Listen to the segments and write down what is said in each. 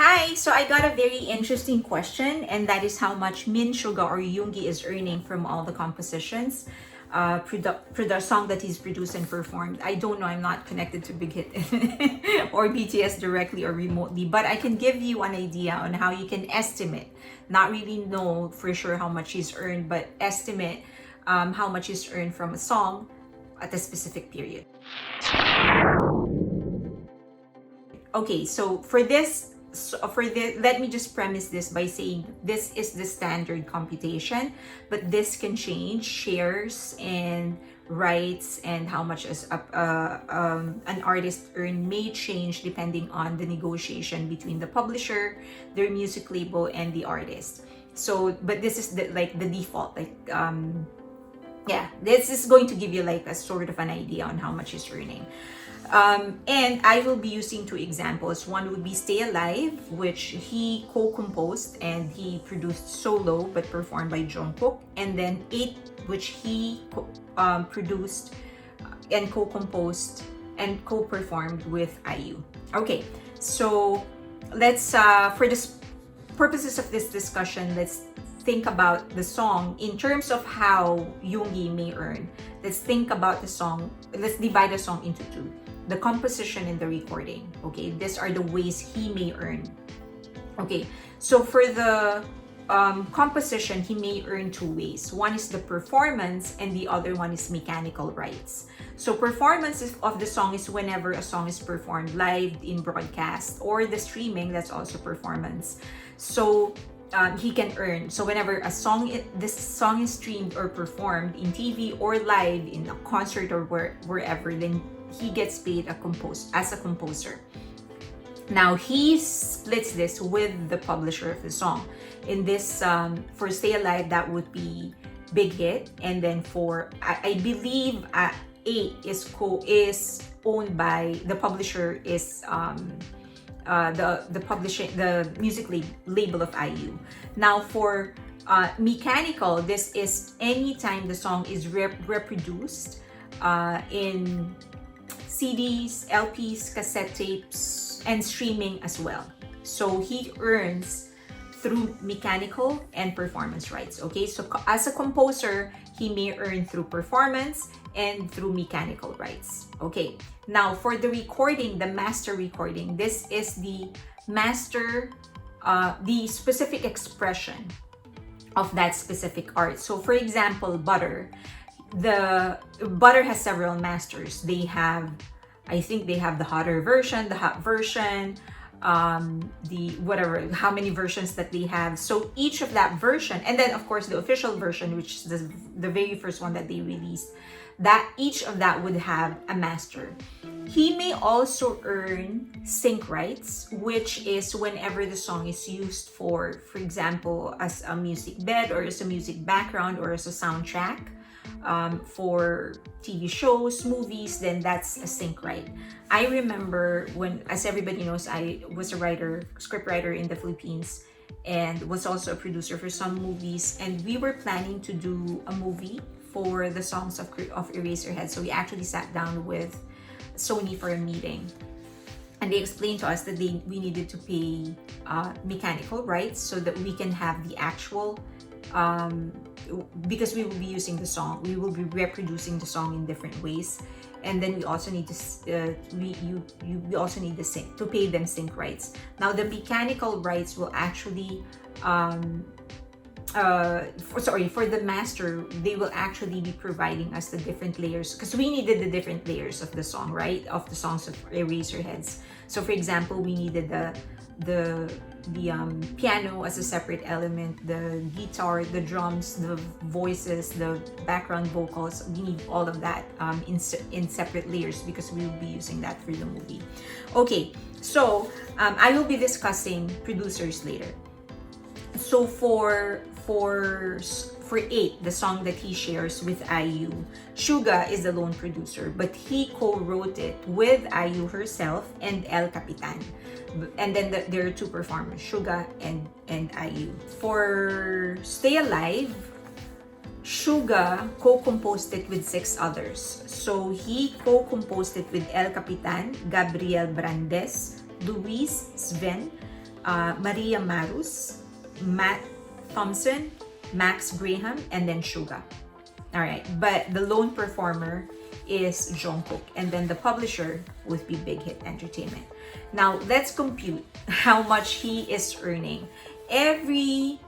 Hi, so I got a very interesting question, and that is how much Min Suga or Yoongi is earning from all the compositions, song that he's produced and performed. I don't know, I'm not connected to Big Hit or BTS directly or remotely, but I can give you an idea on how you can estimate, not really know for sure how much he's earned, but estimate how much he's earned from a song at a specific period. Okay, so let me just premise this by saying this is the standard computation, but this can change. Shares and rights and how much an artist earn may change depending on the negotiation between the publisher, their music label, and the artist. So, but this is the default. Yeah, this is going to give you like a sort of an idea on how much he's earning. And I will be using two examples. One would be Stay Alive, which he co-composed and he produced solo but performed by Jungkook. And then 8, which he produced and co-composed and co-performed with IU. Okay, so let's, for the purposes of this discussion, let's think about the song in terms of how Yoongi may earn. Let's think about the song. Let's divide the song into two: the composition and the recording. Okay, these are the ways he may earn. Okay, so for the composition, he may earn two ways. One is the performance, and the other one is mechanical rights. So performance of the song is whenever a song is performed live in broadcast, or the streaming, that's also performance. So he can earn. So whenever this song is streamed or performed in TV or live in a concert or wherever, then he gets paid as a composer. Now he splits this with the publisher of the song. In this, for Stay Alive, that would be Big Hit, and then for I believe 8 is owned by the publisher is the music label of IU. Now for mechanical, this is anytime the song is reproduced in CDs, LPs, cassette tapes, and streaming as well. So he earns through mechanical and performance rights. Okay, so as a composer, he may earn through performance and through mechanical rights. Okay, now for the recording, the master recording, this is the master, the specific expression of that specific art. So for example, Butter has several masters. I think they have the hotter version, the hot version, the whatever, how many versions that they have. So each of that version, and then of course the official version, which is the very first one that they released, that each of that would have a master. He may also earn sync rights, which is whenever the song is used for example, as a music bed or as a music background or as a soundtrack for TV shows, movies, then that's a sync right. I remember when, as everybody knows, I was a script writer in the Philippines, and was also a producer for some movies, and we were planning to do a movie for the songs of Eraserhead. So we actually sat down with Sony for a meeting, and they explained to us that we needed to pay mechanical rights so that we can have the actual because we will be using the song, we will be reproducing the song in different ways, and then we also need to we also need to pay them sync rights. Now the mechanical rights will actually for the master, they will actually be providing us the different layers, because we needed the different layers of the song, right, of the songs of Eraserheads. So for example, we needed the piano as a separate element, the guitar, the drums, the voices, the background vocals. We need all of that in separate layers because we will be using that for the movie. Okay, so I will be discussing producers later. So for 8, the song that he shares with IU, Suga is the lone producer, but he co-wrote it with IU herself and El Capitan. And then there are two performers, Suga and IU. For Stay Alive, Suga co-composed it with 6 others. So he co-composed it with El Capitan, Gabriel Brandes, Luis Sven, Maria Marus, Matt Thompson, Max Graham, and then Suga. All right, but the lone performer is Jungkook, and then the publisher would be Big Hit Entertainment. Now let's compute how much he is earning. Every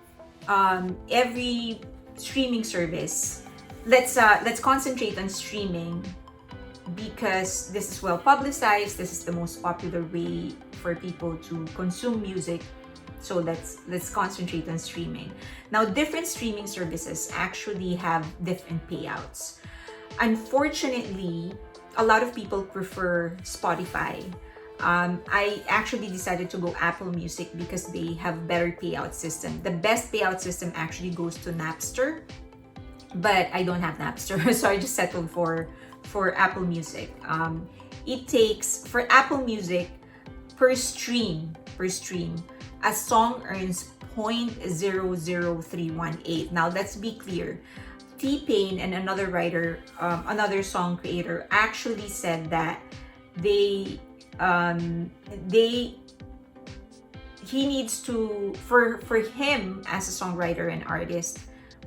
streaming service. Let's concentrate on streaming because this is well publicized. This is the most popular way for people to consume music. So let's concentrate on streaming. Now, different streaming services actually have different payouts. Unfortunately, a lot of people prefer Spotify. I actually decided to go Apple Music because they have better payout system. The best payout system actually goes to Napster, but I don't have Napster, so I just settled for Apple Music. It takes, for Apple Music, per stream, a song earns 0.00318. Now let's be clear. T-Pain and another writer, another song creator, actually said that he needs to, for him as a songwriter and artist,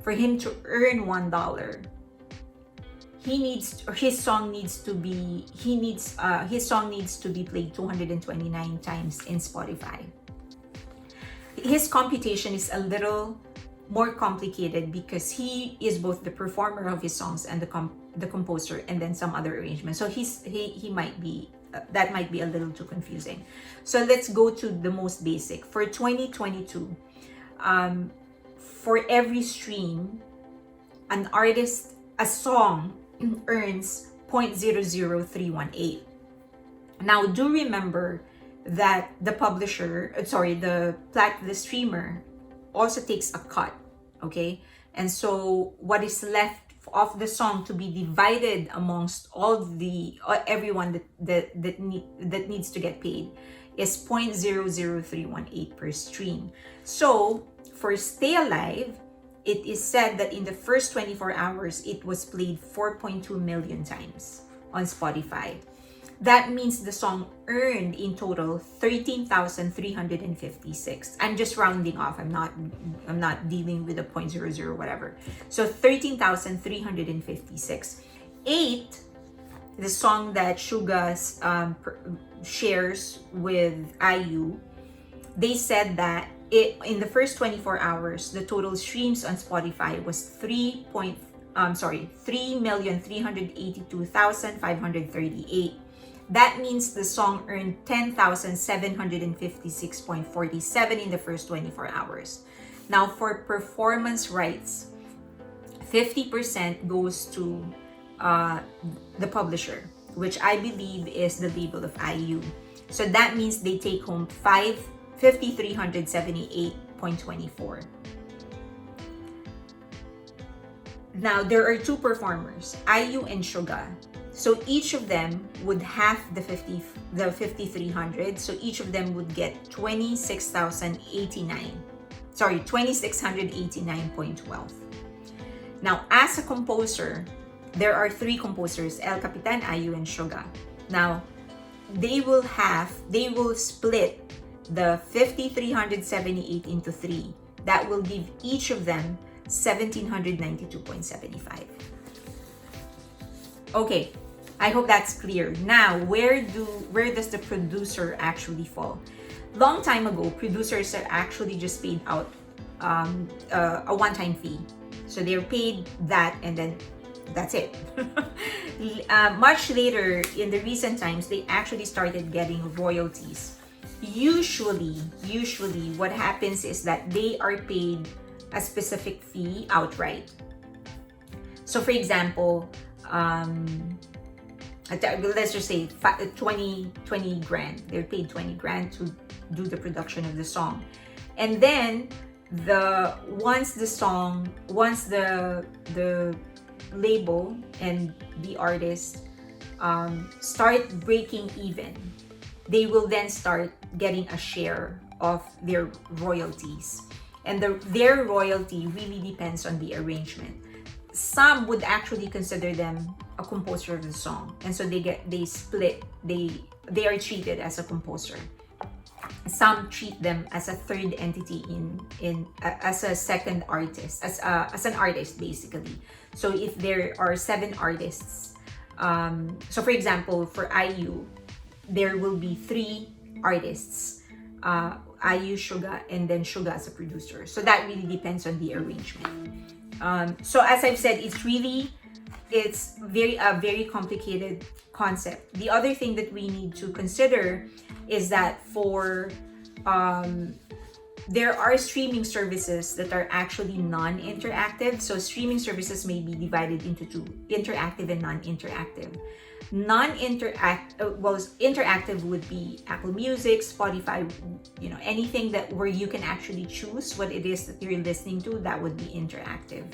for him to earn $1, his song needs to be played 229 times in Spotify. His computation is a little more complicated because he is both the performer of his songs and the composer, and then some other arrangements. So he might be that might be a little too confusing. So let's go to the most basic. For 2022, for every stream, a song earns 0.00318. Now, do remember that the streamer also takes a cut, okay? And so what is left of the song to be divided amongst everyone that needs to get paid is 0.00318 per stream. So for Stay Alive, it is said that in the first 24 hours, it was played 4.2 million times on Spotify. That means the song earned in total 13,356. I'm just rounding off. I'm not dealing with a 0.00 whatever. So 13,356. 8, the song that Suga shares with IU, they said that in the first 24 hours, the total streams on Spotify was 3,382,538. That means the song earned 10,756.47 in the first 24 hours. Now, for performance rights, 50% goes to the publisher, which I believe is the label of IU. So that means they take home 5,378.24. Now, there are two performers, IU and Suga. So each of them would have the 5,300. So each of them would get 2,689.12. Now, as a composer, there are 3 composers, El Capitan, IU, and Suga. Now, they will split the 5,378 into 3. That will give each of them 1,792.75. Okay, I hope that's clear. Now, where does the producer actually fall? Long time ago, producers are actually just paid out a one-time fee. So they're paid that, and then that's it. Much later, in the recent times, they actually started getting royalties. Usually what happens is that they are paid a specific fee outright. So for example, let's just say 20 grand. They're paid 20 grand to do the production of the song. And then once the label and the artist start breaking even, they will then start getting a share of their royalties. And their royalty really depends on the arrangement. Some would actually consider them a composer of the song, and so they are treated as a composer. some treat them as a third entity as a second artist, as an artist basically. So if there are 7 artists, so for example, for IU, there will be 3 artists, IU, Suga, and then Suga as a producer. So that really depends on the arrangement. So as I've said, it's a very complicated concept. The other thing that we need to consider is that there are streaming services that are actually non-interactive. So streaming services may be divided into 2, interactive and non-interactive. Interactive would be Apple Music, Spotify, anything where you can actually choose what it is that you're listening to, that would be interactive.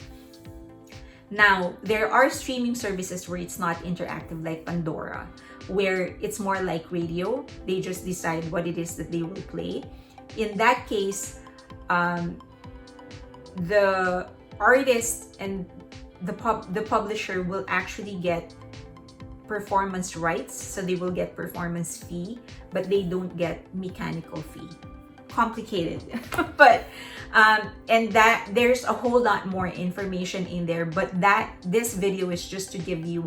Now, there are streaming services where it's not interactive, like Pandora, where it's more like radio. They just decide what it is that they will play. In that case, the artist and the publisher will actually get performance rights, so they will get performance fee, but they don't get mechanical fee. Complicated. But and that there's a whole lot more information in there, but this video is just to give you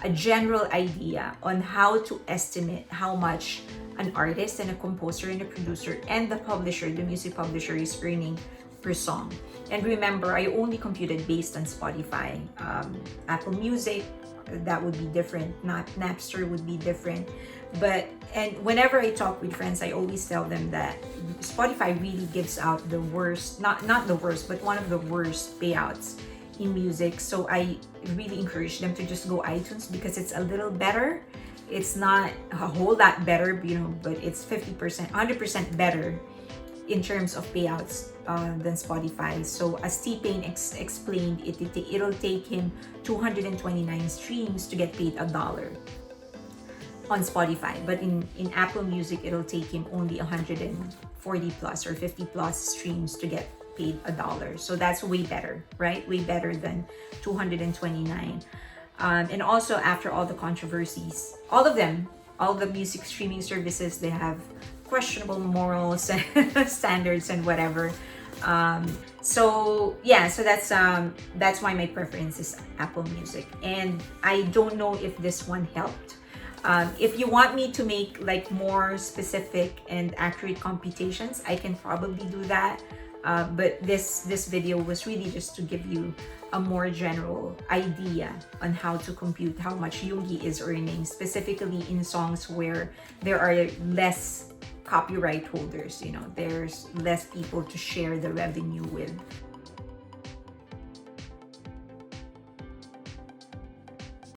a general idea on how to estimate how much an artist and a composer and a producer and the publisher, the music publisher, is earning per song. And remember, I only computed based on Spotify. Apple Music, that would be different. Napster would be different. And whenever I talk with friends, I always tell them that Spotify really gives out the worst, not the worst, but one of the worst payouts in music. So I really encourage them to just go iTunes, because it's a little better. It's not a whole lot better, but it's 50%, 100% better in terms of payouts than Spotify. So as T-Pain explained, it'll take him 229 streams to get paid $1 on Spotify, but in Apple Music, it'll take him only 140 plus or 50 plus streams to get paid $1. So that's way better, right? Way better than 229. And also, after all the controversies, all the music streaming services, they have questionable morals and standards and whatever. So that's why my preference is Apple Music. And I don't know if this one helped. If you want me to make like more specific and accurate computations, I can probably do that. But this video was really just to give you a more general idea on how to compute how much Yoongi is earning, specifically in songs where there are less copyright holders. There's less people to share the revenue with.